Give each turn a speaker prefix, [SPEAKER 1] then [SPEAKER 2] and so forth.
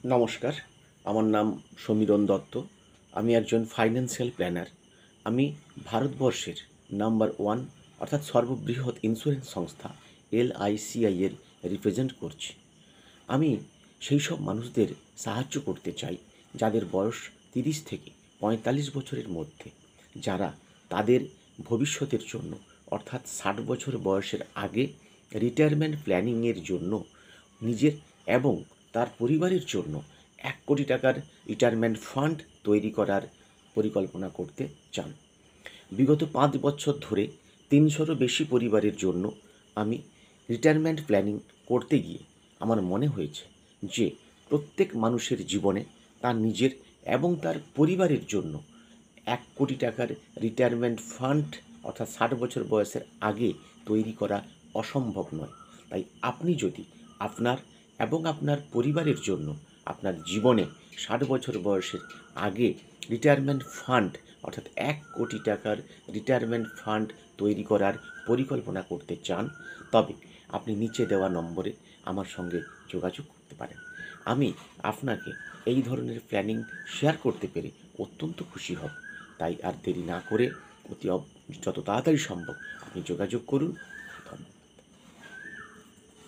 [SPEAKER 1] নমস্কার, আমার নাম সমীরণ দত্ত। আমি একজন ফাইন্যান্সিয়াল প্ল্যানার। আমি ভারতবর্ষের নাম্বার 1 অর্থাৎ সর্ববৃহৎ ইন্স্যুরেন্স সংস্থা LICI এর রিপ্রেজেন্ট করছি। আমি সেই সব মানুষদের সাহায্য করতে চাই যাদের বয়স 30 থেকে 45 বছরের মধ্যে, যারা তাদের ভবিষ্যতের জন্য অর্থাৎ 60 বছর বয়সের আগে রিটায়ারমেন্ট প্ল্যানিংয়ের জন্য নিজের এবং তার পরিবারের জন্য 1 কোটি টাকার রিটায়ারমেন্ট ফান্ড তৈরি করার পরিকল্পনা করতে চান। বিগত 5 বছর ধরে 300রও বেশি পরিবারের জন্য আমি রিটায়ারমেন্ট প্ল্যানিং করতে গিয়ে আমার মনে হয়েছে যে প্রত্যেক মানুষের জীবনে তার নিজের এবং তার পরিবারের জন্য 1 কোটি টাকার রিটায়ারমেন্ট ফান্ড অর্থাৎ 60 বছর বয়সের আগে তৈরি করা অসম্ভব নয়। তাই আপনি যদি আপনার এবং আপনার পরিবারের জন্য আপনার জীবনে 60 বছর বয়সের আগে রিটায়ারমেন্ট ফান্ড অর্থাৎ 1 কোটি টাকার রিটায়ারমেন্ট ফান্ড তৈরি করার পরিকল্পনা করতে চান, তবে আপনি নিচে দেওয়া নম্বরে আমার সঙ্গে যোগাযোগ করতে পারেন। আমি আপনাকে এই ধরনের প্ল্যানিং শেয়ার করতে পেরে অত্যন্ত খুশি হব। তাই আর দেরি না করে যত তাড়াতাড়ি সম্ভব আপনি যোগাযোগ করুন।